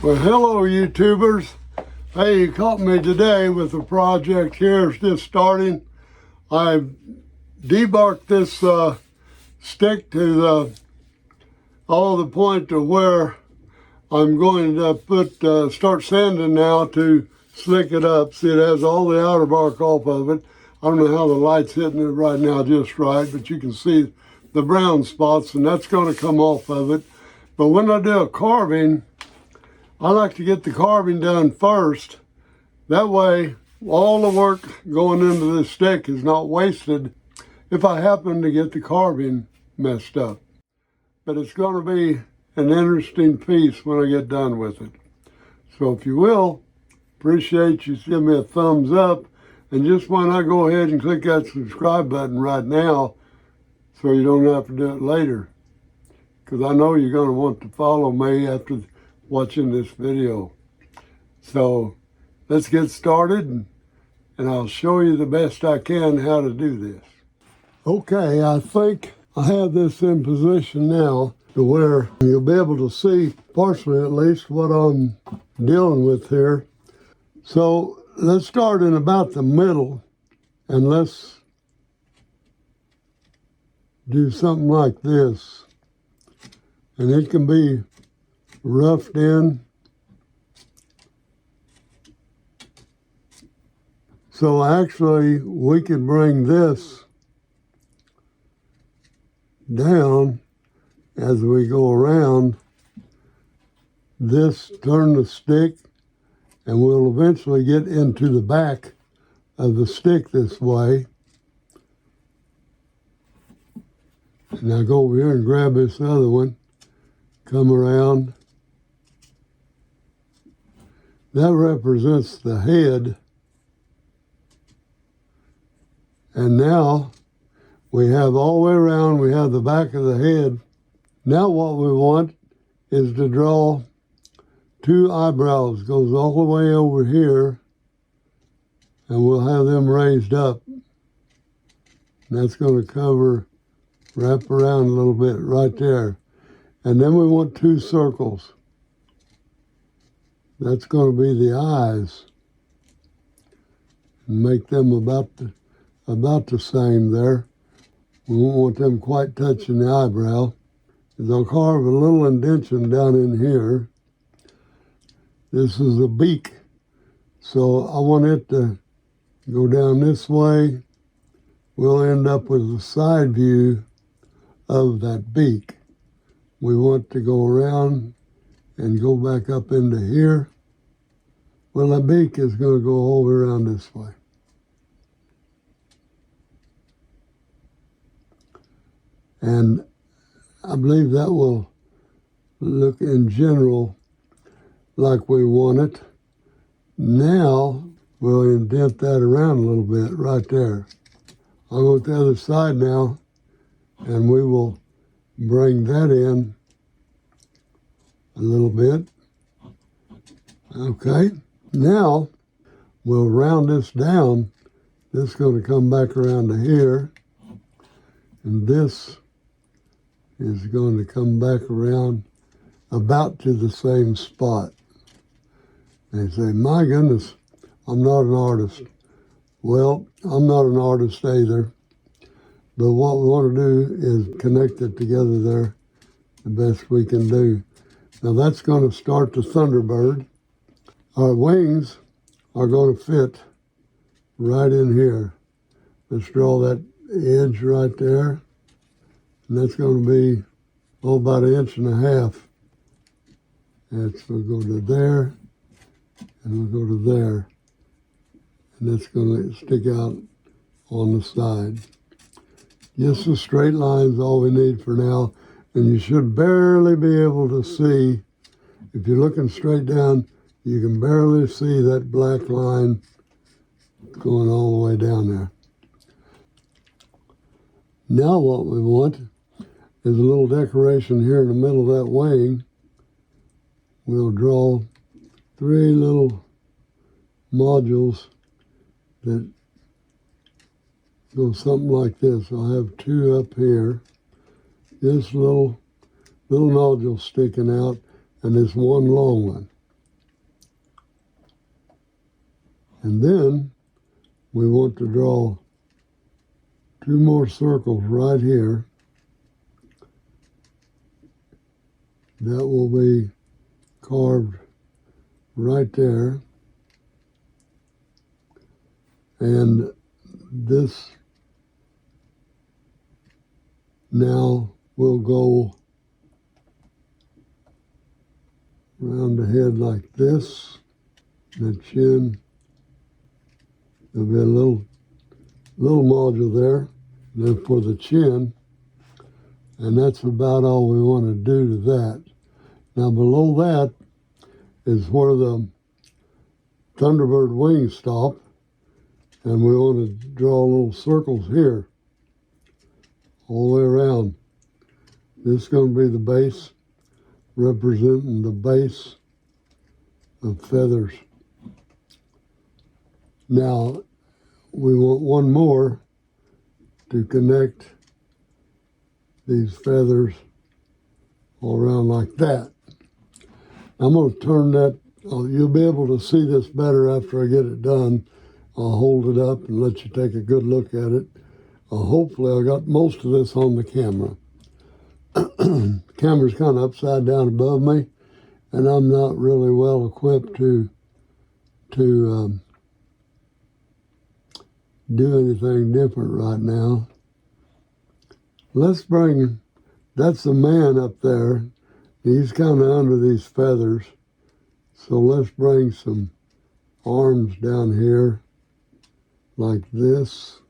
Well, hello YouTubers. Hey, you caught me today with a project here. It's just starting. I've debarked this stick to all the point to where I'm going to start sanding now to slick it up. See, it has all the outer bark off of it. I don't know how the light's hitting it right now just right, but you can see the brown spots, and that's going to come off of it. But when I do a carving, I like to get the carving done first. That way, all the work going into this stick is not wasted if I happen to get the carving messed up. But it's going to be an interesting piece when I get done with it. So if you will, appreciate you give me a thumbs up. And just why not go ahead and click that subscribe button right now so you don't have to do it later. Because I know you're going to want to follow me after watching this video. So let's get started, and I'll show you the best I can how to do this. Okay, I think I have this in position now to where you'll be able to see, partially at least, what I'm dealing with here. So let's start in about the middle, and let's do something like this. And it can be roughed in. So actually, we can bring this down as we go around this, turn the stick, and we'll eventually get into the back of the stick this way. And now go over here and grab this other one, come around. That represents the head. And now we have all the way around, we have the back of the head. Now what we want is to draw two eyebrows. Goes all the way over here, and we'll have them raised up. And that's going to cover, wrap around a little bit right there. And then we want two circles. That's going to be the eyes. And make them about the same there. We won't want them quite touching the eyebrow. I'll carve a little indentation down in here. This is a beak. So I want it to go down this way. We'll end up with a side view of that beak. We want to go around and go back up into here. Well, the beak is going to go all the way around this way. And I believe that will look in general like we want it. Now we'll indent that around a little bit right there. I'll go to the other side now, and we will bring that in a little bit. Okay, now we'll round this down. This is going to come back around to here, and this is going to come back around about to the same spot. They say, my goodness, I'm not an artist. Well, I'm not an artist either. But what we want to do is connect it together there the best we can do. Now that's going to start the Thunderbird. Our wings are going to fit right in here. Let's draw that edge right there. And that's going to be about 1.5 inches. That's we'll go to there, and we'll go to there. And that's going to stick out on the side. Just a straight line is all we need for now. And you should barely be able to see, if you're looking straight down, you can barely see that black line going all the way down there. Now what we want is a little decoration here in the middle of that wing. We'll draw 3 little modules that go something like this. I'll have 2 up here. This little nodule sticking out, and this one long one. And then we want to draw 2 more circles right here. That will be carved right there. And this now will go around the head like this. The chin, there'll be a little module there. Then for the chin, and that's about all we want to do to that. Now below that is where the Thunderbird wings stop, and we want to draw little circles here all the way around. This is going to be the base, representing the base of feathers. Now we want one more to connect these feathers all around like that. I'm going to turn that, you'll be able to see this better after I get it done. I'll hold it up and let you take a good look at it. Hopefully I got most of this on the camera. The camera's kind of upside down above me, and I'm not really well equipped to do anything different right now. That's the man up there. He's kind of under these feathers. So let's bring some arms down here like this.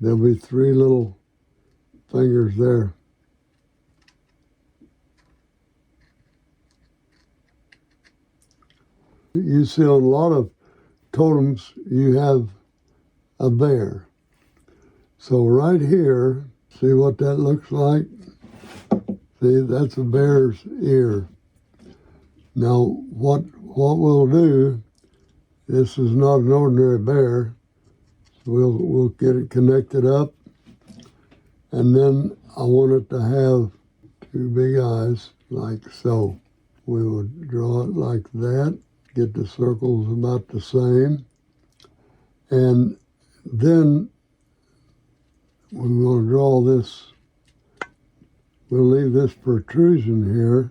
There'll be 3 little fingers there. You see on a lot of totems, you have a bear. So right here, see what that looks like? See, that's a bear's ear. Now, what we'll do, this is not an ordinary bear. So we'll get it connected up, and then I want it to have 2 big eyes, like so. We will draw it like that, get the circles about the same, and then we want to draw this. We'll leave this protrusion here,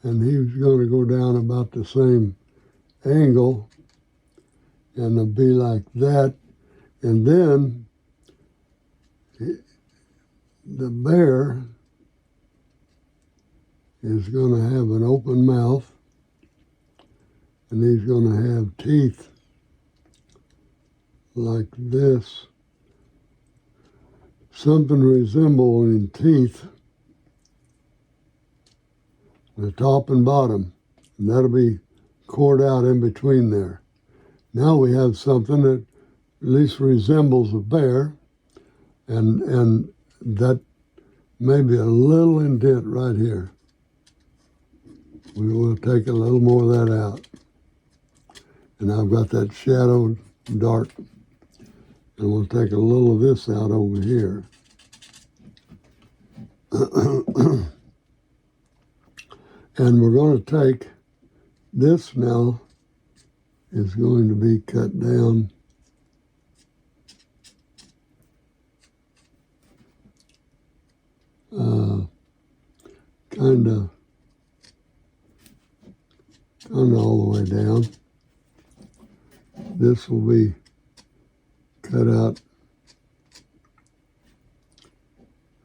and he's going to go down about the same angle, and it'll be like that. And then the bear is going to have an open mouth, and he's going to have teeth like this, something resembling teeth, the top and bottom, and that'll be cored out in between there. Now we have something that at least resembles a bear, and that may be a little indent right here. We will take a little more of that out. And I've got that shadowed dark, and we'll take a little of this out over here. And we're going to take this now, is going to be cut down kind of all the way down. This will be cut out,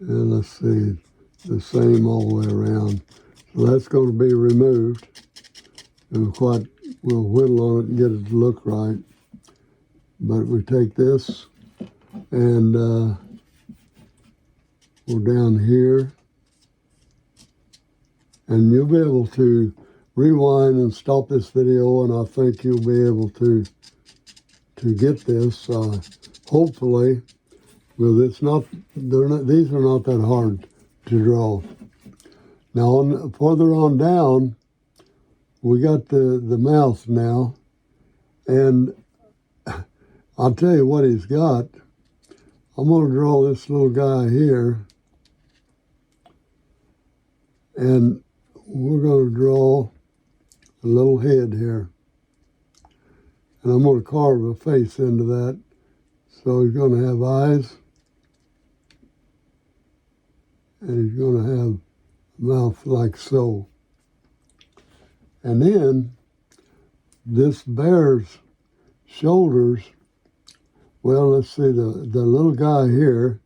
and let's see, the same all the way around. So that's going to be removed, and we'll whittle on it and get it to look right. But we take this and we're down here, and you'll be able to rewind and stop this video, and I think you'll be able to get this. Hopefully, well, these are not that hard to draw. Now, further on down, we got the mouth now, and I'll tell you what he's got. I'm going to draw this little guy here, and we're going to draw a little head here. And I'm going to carve a face into that. So he's going to have eyes. And he's going to have a mouth like so. And then this bear's shoulders, well, let's see, the little guy here,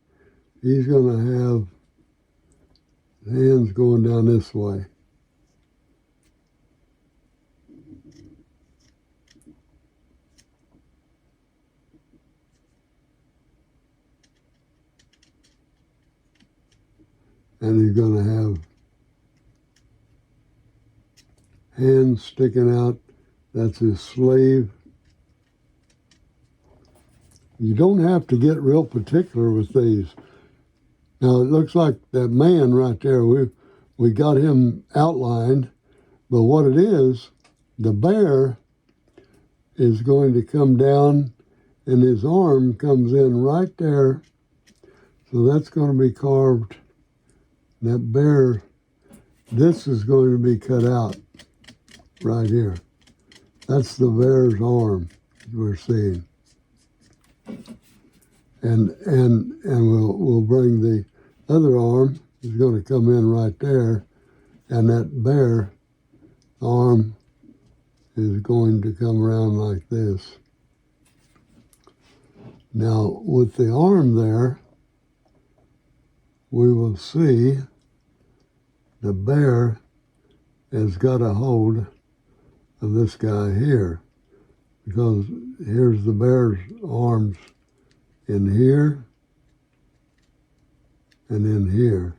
he's going to have hands going down this way. And he's going to have hands sticking out. That's his sleeve. You don't have to get real particular with these. Now, it looks like that man right there, we got him outlined, but what it is, the bear is going to come down and his arm comes in right there. So that's going to be carved. That bear, this is going to be cut out right here. That's the bear's arm we're seeing. And we'll bring the other arm, is going to come in right there, and that bear arm is going to come around like this. Now, with the arm there, we will see the bear has got a hold of this guy here, because here's the bear's arms in here and in here.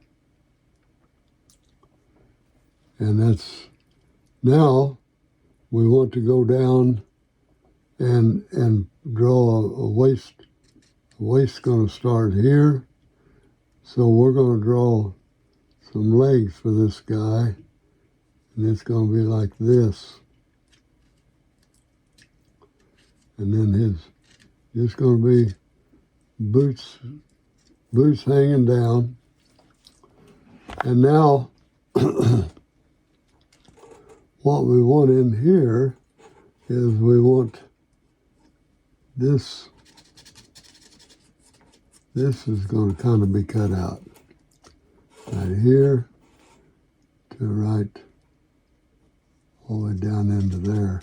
And that's, now we want to go down and draw a waist. The waist's going to start here. So we're going to draw some legs for this guy, and it's going to be like this. And then it's going to be boots hanging down. And now what we want in here is we want this. This is going to kind of be cut out right here to right all the way down into there.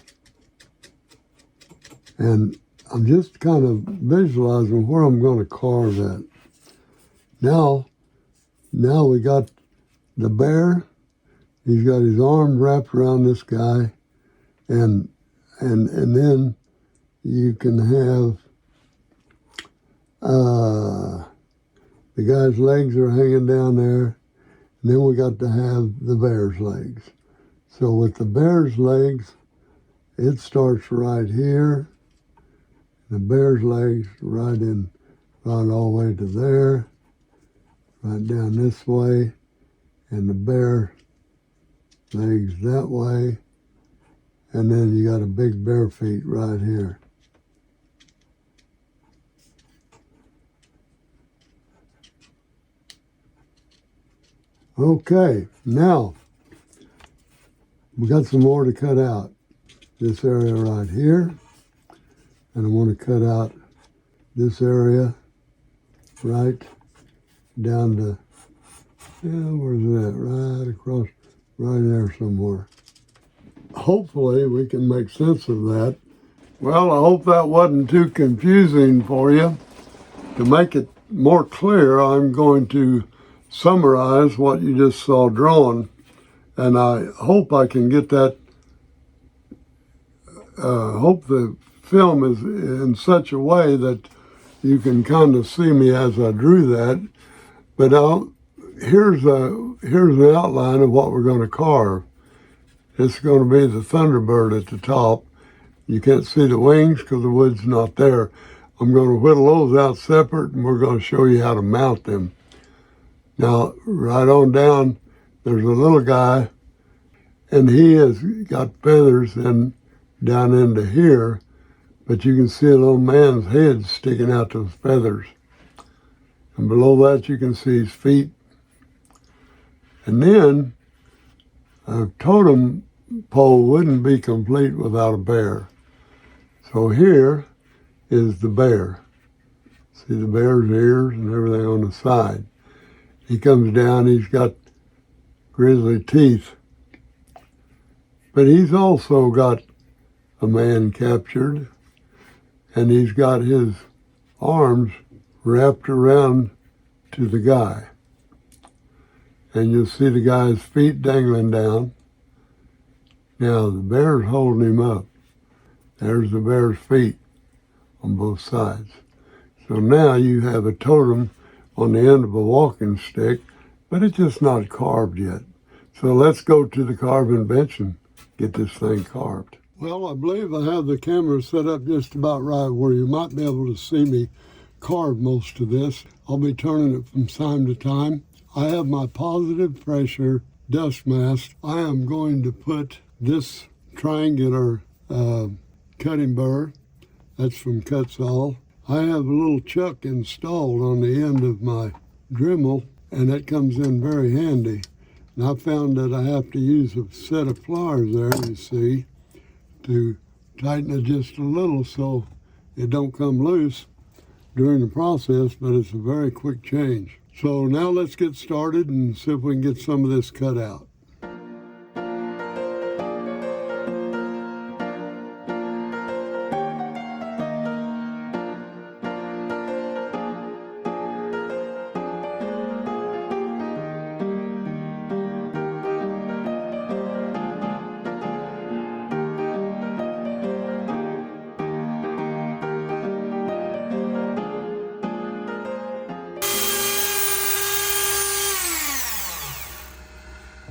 And I'm just kind of visualizing where I'm going to carve that. Now we got the bear. He's got his arm wrapped around this guy, and then you can have the guy's legs are hanging down there, and then we got to have the bear's legs. So with the bear's legs, it starts right here. The bear's legs right all the way to there, right down this way, and the bear legs that way, and then you got a big bear feet right here. Okay, now we got some more to cut out. This area right here, and I want to cut out this area right down to, where's that? Right across, right there somewhere. Hopefully we can make sense of that. Well, I hope that wasn't too confusing for you. To make it more clear, I'm going to summarize what you just saw drawn, and I hope I can get that, hope the film is in such a way that you can kind of see me as I drew that. But here's an outline of what we're going to carve. It's going to be the Thunderbird at the top. You can't see the wings because the wood's not there. I'm going to whittle those out separate, and we're going to show you how to mount them. Now, right on down, there's a little guy, and he has got feathers down into here, but you can see a little man's head sticking out those feathers. And below that, you can see his feet. And then a totem pole wouldn't be complete without a bear. So here is the bear. See the bear's ears and everything on the side. He comes down, he's got grizzly teeth. But he's also got a man captured, and he's got his arms wrapped around to the guy. And you'll see the guy's feet dangling down. Now the bear's holding him up. There's the bear's feet on both sides. So now you have a totem on the end of a walking stick, but it's just not carved yet. So let's go to the carving bench and get this thing carved. Well, I believe I have the camera set up just about right where you might be able to see me carve most of this. I'll be turning it from time to time. I have my positive pressure dust mask. I am going to put this triangular cutting burr. That's from Cutsall. I have a little chuck installed on the end of my Dremel, and that comes in very handy. And I found that I have to use a set of pliers there, you see, to tighten it just a little so it don't come loose during the process, but it's a very quick change. So now let's get started and see if we can get some of this cut out.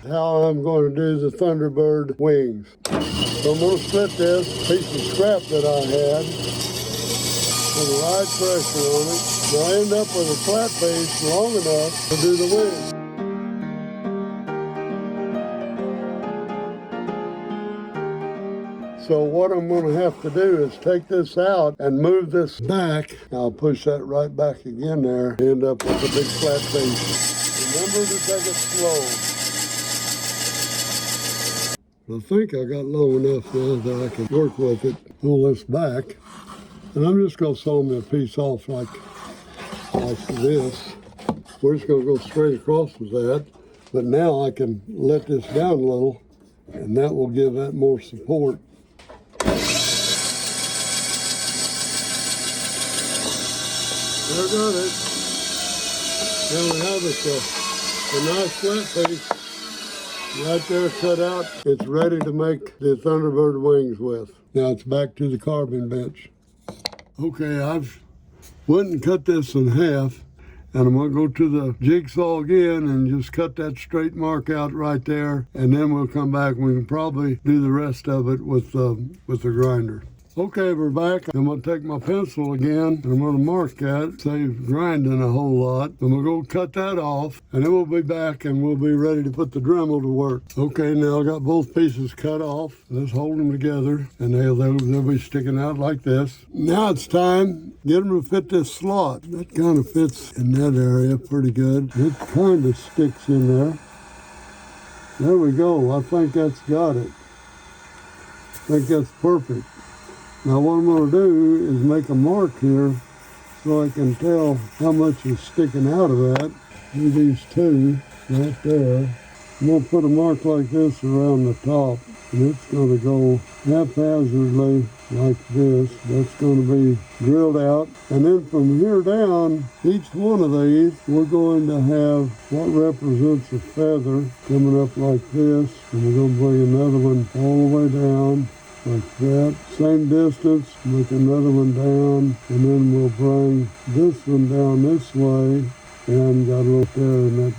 How I'm going to do the Thunderbird wings. So I'm going to split this piece of scrap that I had, put the right pressure on it, and I'll end up with a flat piece long enough to do the wings. So what I'm going to have to do is take this out and move this back. I'll push that right back again there, end up with a big flat piece. Remember to take it slow. I think I got low enough now that I can work with it, pull this back, and I'm just going to saw me a piece off like this. We're just going to go straight across with that, but now I can let this down a little, and that will give that more support. There I got it. Now we have a nice flat piece. Right there cut out, it's ready to make the Thunderbird wings with. Now it's back to the carving bench. Okay, I've went and cut this in half, and I'm gonna go to the jigsaw again and just cut that straight mark out right there, and then we'll come back and we can probably do the rest of it with the grinder. Okay, we're back. I'm going to take my pencil again, and I'm going to mark that, save grinding a whole lot. I'm going to go cut that off, and then we'll be back, and we'll be ready to put the Dremel to work. Okay, now I got both pieces cut off. Let's hold them together, and they'll be sticking out like this. Now it's time, get them to fit this slot. That kind of fits in that area pretty good. It kind of sticks in there. There we go. I think that's got it. I think that's perfect. Now what I'm going to do is make a mark here so I can tell how much is sticking out of that. Do these two right there. I'm going to put a mark like this around the top, and it's going to go haphazardly like this. That's going to be drilled out. And then from here down, each one of these, we're going to have what represents a feather coming up like this. And we're going to bring another one all the way down like that. Same distance, make another one down, and then we'll bring this one down this way, and got a little there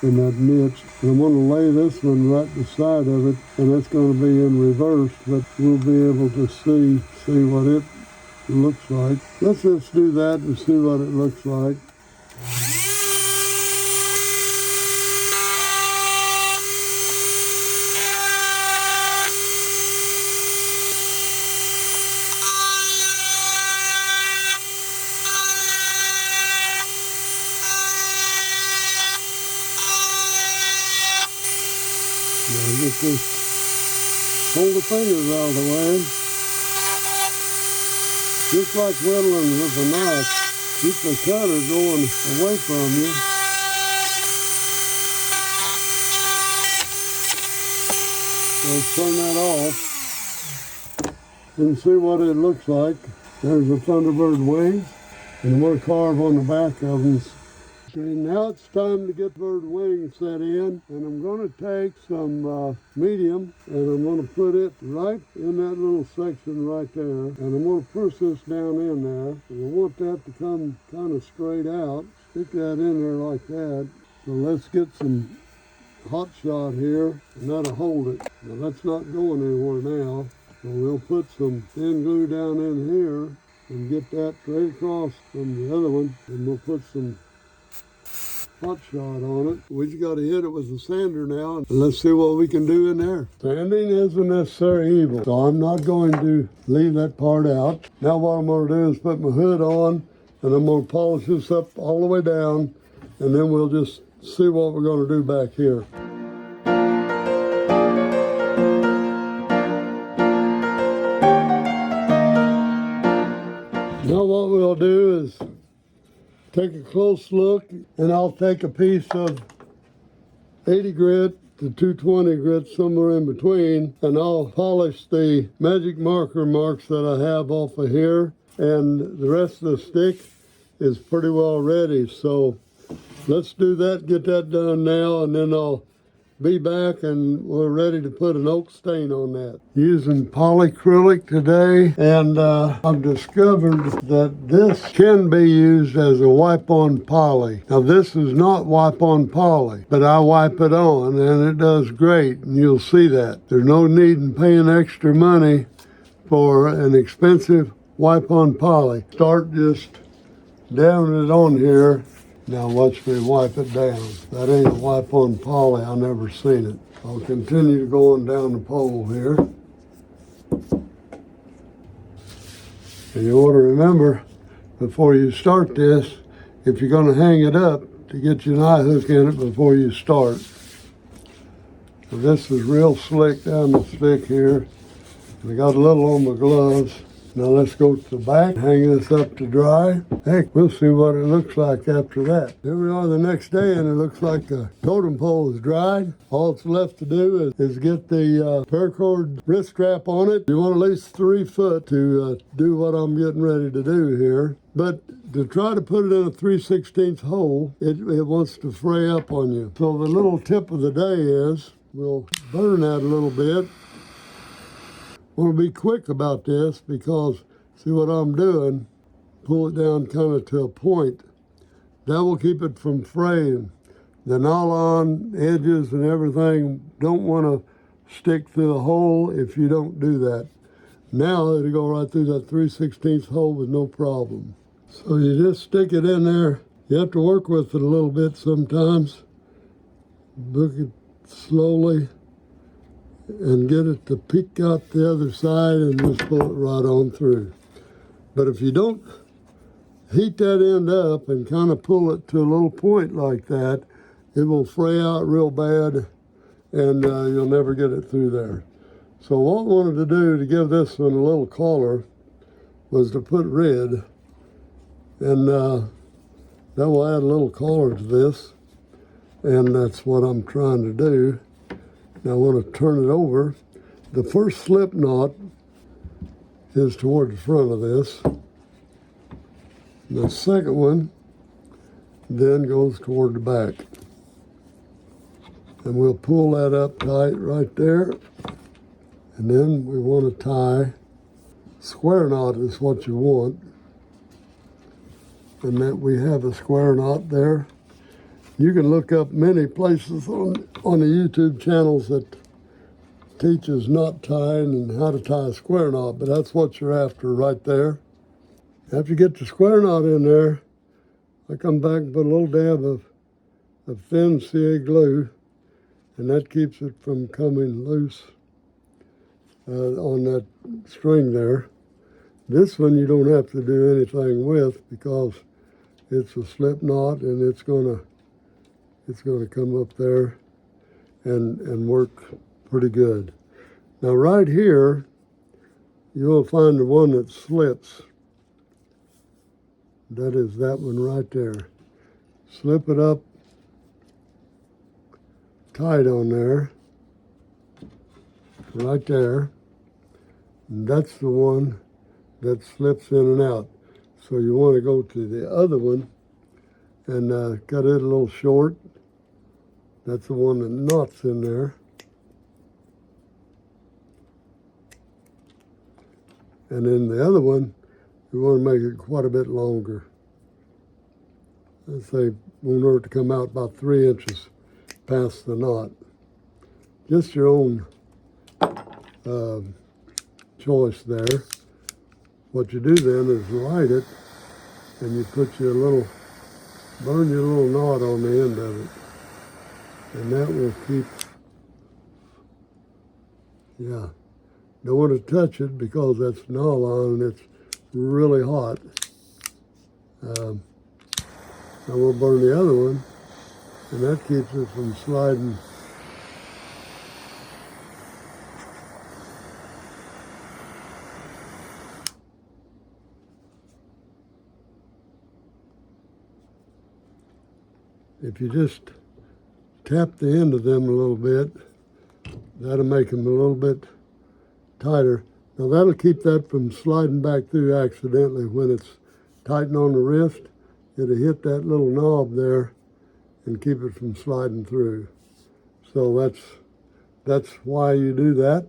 in that niche. And I'm going to lay this one right beside of it, and that's going to be in reverse, but we'll be able to see what it looks like. Let's just do that and see what it looks like. Now get this Hold the fingers out of the way. Just like whittling with a knife, keep the cutter going away from you. Let's turn that off and see what it looks like. There's a Thunderbird wings, and we'll carve on the back of them. Okay, now it's time to get bird wings set in, and I'm going to take some medium, and I'm going to put it right in that little section right there, and I'm going to push this down in there, and I want that to come kind of straight out. Stick that in there like that. So let's get some hot shot here, and that'll hold it. Now that's not going anywhere now, so we'll put some thin glue down in here and get that straight across from the other one, and we'll put some hot shot on it. We just got to hit it with the sander now, and let's see what we can do in there. Sanding is a necessary evil, so I'm not going to leave that part out. Now what I'm going to do is put my hood on, and I'm going to polish this up all the way down, and then we'll just see what we're going to do back here. Now what we'll do is take a close look, and I'll take a piece of 80 grit to 220 grit, somewhere in between, and I'll polish the magic marker marks that I have off of here, and the rest of the stick is pretty well ready. So let's do that, get that done now, and then I'll be back and we're ready to put an oak stain on that. Using polyacrylic today, and I've discovered that this can be used as a wipe-on poly. Now this is not wipe-on poly, but I wipe it on and it does great, and you'll see that. There's no need in paying extra money for an expensive wipe-on poly. Start just dabbing it on here. Now watch me wipe it down. That ain't a wipe-on poly, I've never seen it. I'll continue going down the pole here. And you want to remember, before you start this, if you're going to hang it up, to get your eye hook in it before you start. So this is real slick down the stick here. And I got a little on my gloves. Now let's go to the back, hang this up to dry. Heck, we'll see what it looks like after that. Here we are the next day, and it looks like the totem pole is dried. All it's left to do is get the paracord wrist strap on it. You want at least 3 foot to do what I'm getting ready to do here. But to try to put it in a 3/16 hole, it wants to fray up on you. So the little tip of the day is, we'll burn that a little bit. I want to be quick about this because see what I'm doing, pull it down kind of to a point. That will keep it from fraying. The nylon edges and everything don't want to stick through the hole if you don't do that. Now it'll go right through that 3/16 hole with no problem. So you just stick it in there. You have to work with it a little bit sometimes. Book it slowly and get it to peek out the other side, and just pull it right on through. But if you don't heat that end up and kind of pull it to a little point like that, it will fray out real bad, and you'll never get it through there. So what I wanted to do to give this one a little color was to put red, and that will add a little color to this, and that's what I'm trying to do. Now I want to turn it over. The first slip knot is toward the front of this. The second one then goes toward the back. And we'll pull that up tight right there. And then we want to tie, square knot is what you want. And that we have a square knot there. You can look up many places on the YouTube channels that teaches knot tying and how to tie a square knot, but that's what you're after right there. After you get the square knot in there, I come back and put a little dab of thin CA glue, and that keeps it from coming loose on that string there. This one you don't have to do anything with because it's a slip knot, and it's gonna come up there and work pretty good. Now right here, you'll find the one that slips. That is that one right there. Slip it up tight on there, right there. And that's the one that slips in and out. So you want to go to the other one and cut it a little short. That's the one that knots in there. And then the other one, you want to make it quite a bit longer. Let's say we want it to come out about 3 inches past the knot. Just your own choice there. What you do then is light it, and you put your little, burn your little knot on the end of it. And that will keep, yeah. Don't want to touch it because that's Nolan and it's really hot. Now we'll burn the other one, and that keeps it from sliding. If you just tap the end of them a little bit, that'll make them a little bit tighter. Now that'll keep that from sliding back through accidentally. When it's tightened on the wrist, it'll hit that little knob there and keep it from sliding through. So that's why you do that.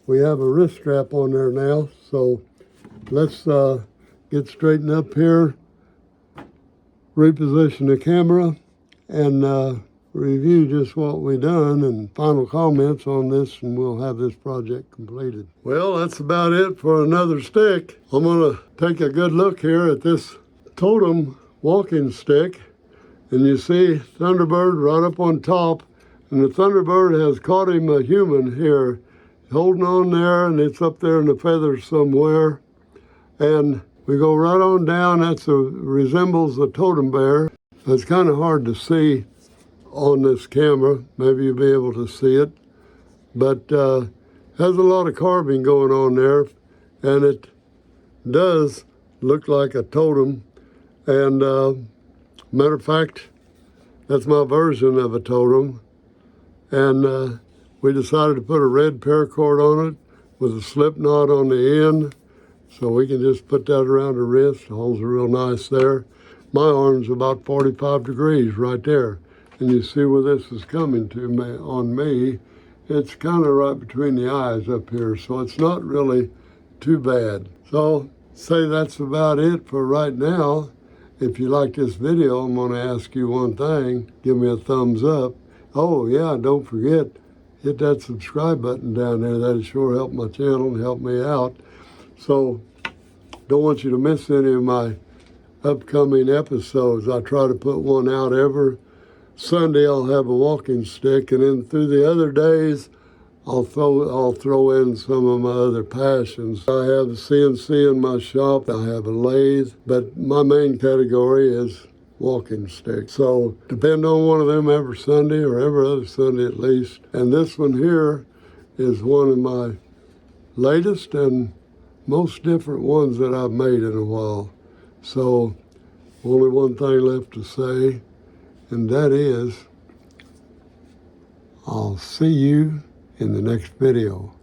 We have a wrist strap on there now, so let's get straightened up here, reposition the camera, and review just what we done and final comments on this, and we'll have this project completed. Well, that's about it for another stick. I'm gonna take a good look here at this Totem Walking Stick, and you see Thunderbird right up on top, and the Thunderbird has caught him a human here, holding on there, and it's up there in the feathers somewhere. And we go right on down, resembles a totem bear. It's kind of hard to see on this camera. Maybe you'll be able to see it, but has a lot of carving going on there, and it does look like a totem. And matter of fact, that's my version of a totem. And we decided to put a red paracord on it with a slip knot on the end, so we can just put that around the wrist. It holds it real nice there. My arm's about 45 degrees right there. And you see where this is coming to me, on me. It's kind of right between the eyes up here, so it's not really too bad. So, say that's about it for right now. If you like this video, I'm gonna ask you one thing. Give me a thumbs up. Oh yeah, don't forget, hit that subscribe button down there. That'll sure help my channel and help me out. So, don't want you to miss any of my upcoming episodes. I try to put one out every Sunday. I'll have a walking stick, and then through the other days, I'll throw in some of my other passions. I have a CNC in my shop. I have a lathe, but my main category is walking stick. So depend on one of them every Sunday, or every other Sunday at least. And this one here is one of my latest and most different ones that I've made in a while. So only one thing left to say, and that is, I'll see you in the next video.